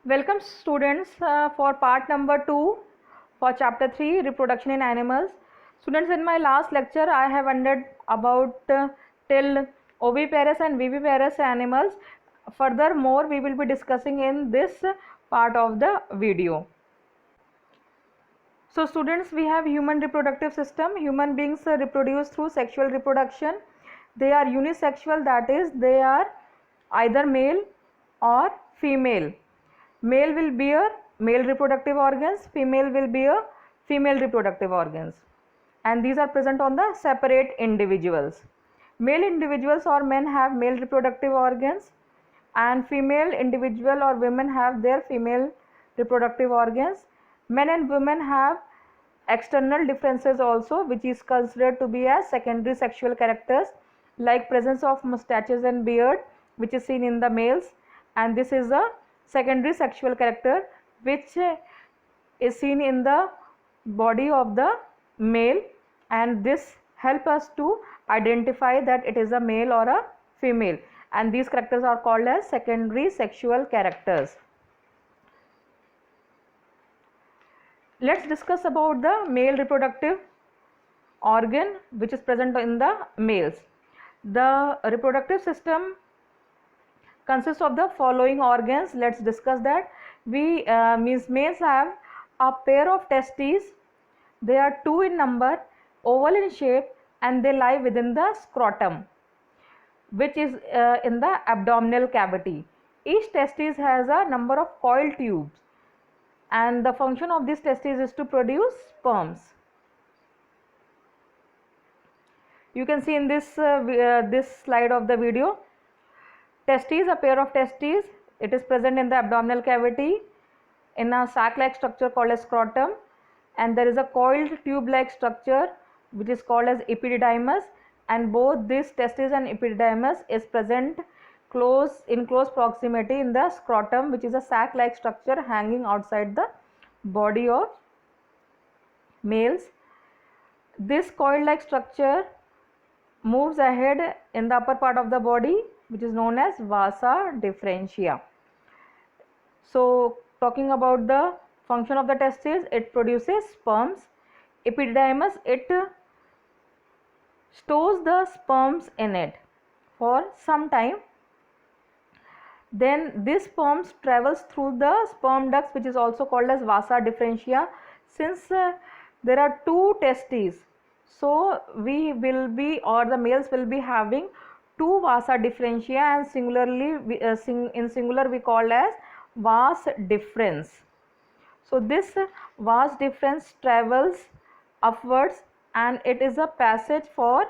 Welcome students for part number 2 for chapter 3 reproduction in animals. Students, in my last lecture I have ended about till oviparous and viviparous animals. Furthermore, we will be discussing in this part of the video. So students, we have human reproductive system. Human beings reproduce through sexual reproduction. They are unisexual, that is they are either male or female. Male will bear male reproductive organs, female will bear female reproductive organs, and these are present on the separate individuals. Male individuals or men have male reproductive organs, and female individual or women have their female reproductive organs. Men and women have external differences also, which is considered to be as secondary sexual characters, like presence of mustaches and beard, which is seen in the males, and this is a secondary sexual character which is seen in the body of the male, and this help us to identify that it is a male or a female, and these characters are called as secondary sexual characters. Let's discuss about the male reproductive organ which is present in the males. The reproductive system consists of the following organs. Let's discuss that. Males have a pair of testes. They are 2 in number, oval in shape, and they lie within the scrotum, which is in the abdominal cavity. Each testis has a number of coiled tubes, and the function of these testes is to produce sperms. You can see in this slide of the video. Testes, a pair of testes, it is present in the abdominal cavity in a sac-like structure called as scrotum, and there is a coiled tube-like structure which is called as epididymis, and both these testes and epididymis is present in close proximity in the scrotum, which is a sac-like structure hanging outside the body of males. This coil-like structure moves ahead in the upper part of the body, which is known as vasa differentia. So talking about the function of the testes, it produces sperms. Epididymis, it stores the sperms in it for some time. Then this sperms travels through the sperm ducts, which is also called as vasa differentia. Since there are 2 testes, so we will be, or the males will be having 2 vasa differentia, and singularly in singular we call as vas differens. So this vas differens travels upwards, and it is a passage for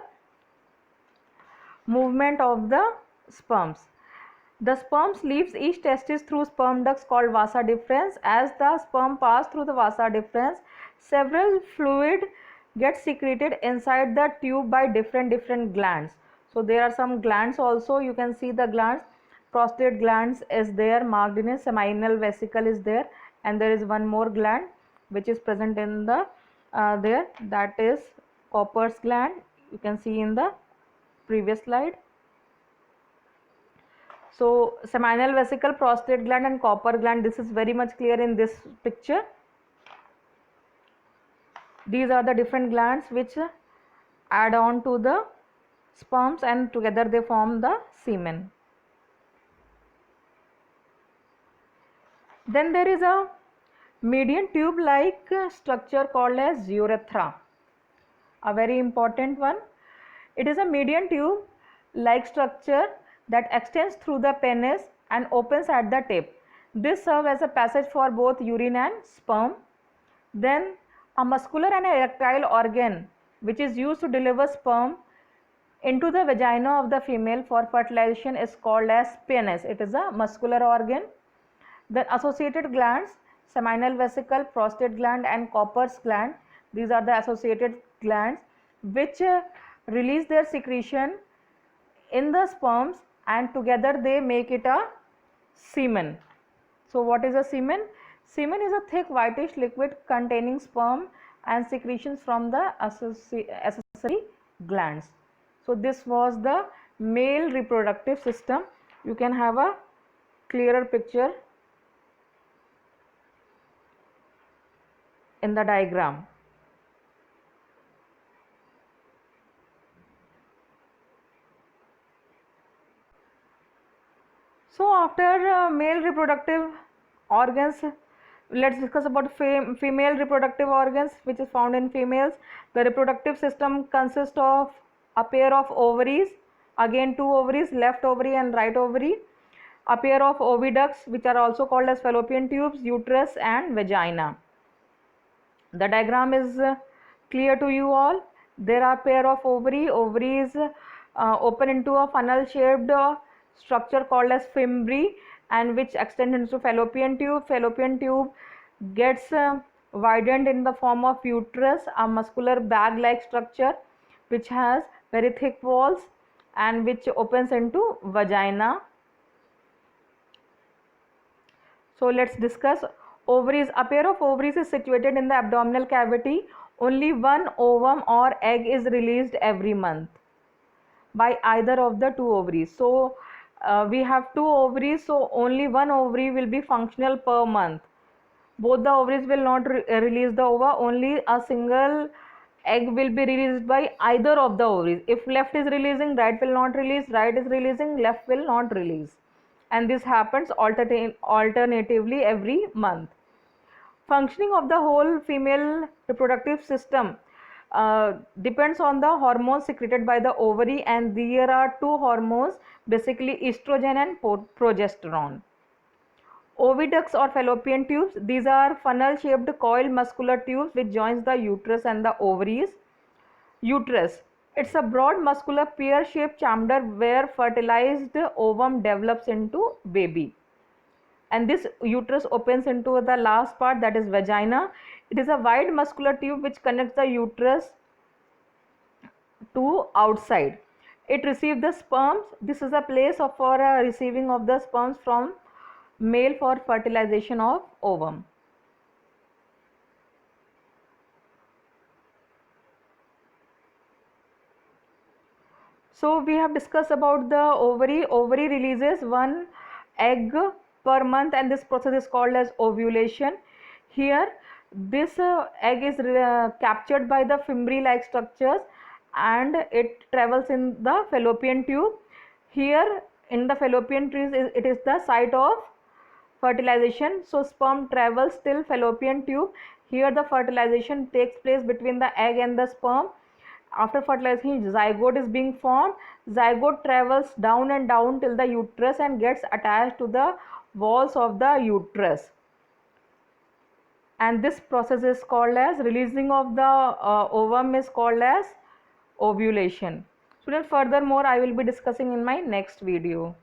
movement of the sperms. The sperms leaves each testis through sperm ducts called vasa differens. As the sperm pass through the vasa differens, several fluid gets secreted inside the tube by different glands. So there are some glands also. You can see the glands. Prostate glands is there, marked in a seminal vesicle is there, and there is one more gland which is present in the there, that is Cowper's gland. You can see in the previous slide. So seminal vesicle, prostate gland, and Cowper gland, this is very much clear in this picture. These are the different glands which add on to the sperms, and together they form the semen. Then there is a median tube like structure called as urethra, a very important one. It is a median tube like structure that extends through the penis and opens at the tip. This serves as a passage for both urine and sperm. Then a muscular and erectile organ which is used to deliver sperm into the vagina of the female for fertilization is called as penis. It is a muscular organ. The associated glands, seminal vesicle, prostate gland, and Cowper's gland, these are the associated glands which release their secretion in the sperms, and together they make it a semen. So what is a semen? Semen is a thick whitish liquid containing sperm and secretions from the accessory glands. So this was the male reproductive system. You can have a clearer picture in the diagram. So after male reproductive organs, let's discuss about female reproductive organs which is found in females. The reproductive system consists of a pair of ovaries, again two ovaries, left ovary and right ovary, a pair of oviducts which are also called as fallopian tubes, uterus and vagina. The diagram is clear to you all. There are pair of ovaries open into a funnel shaped structure called as fimbriae, and which extend into fallopian tube. Fallopian tube gets widened in the form of uterus, a muscular bag like structure which has very thick walls and which opens into vagina. So let's discuss ovaries. A pair of ovaries is situated in the abdominal cavity. Only one ovum or egg is released every month by either of the two ovaries. So we have two ovaries, so only one ovary will be functional per month. Both the ovaries will not release the ova, only a single egg will be released by either of the ovaries. If left is releasing, right will not release, right is releasing, left will not release, and this happens alternatively every month. Functioning of the whole female reproductive system depends on the hormones secreted by the ovary, and there are two hormones, basically estrogen and progesterone. Oviducts or fallopian tubes, these are funnel shaped coiled muscular tubes which joins the uterus and the ovaries. Uterus, it's a broad muscular pear shaped chamber where fertilized ovum develops into baby, and this uterus opens into the last part, that is vagina. It is a wide muscular tube which connects the uterus to outside. It receives the sperms. This is a place for receiving of the sperms from male for fertilization of ovum. So we have discussed about the ovary. Ovary releases one egg per month, and this process is called as ovulation. Here this egg is captured by the fimbriae like structures and it travels in the fallopian tube. Here in the fallopian tube it is the site of fertilization. So sperm travels till fallopian tube. Here the fertilization takes place between the egg and the sperm. After fertilization, zygote is being formed. Zygote travels down and down till the uterus and gets attached to the walls of the uterus, and this process is called as releasing of the ovum is called as ovulation. Students, furthermore I will be discussing in my next video.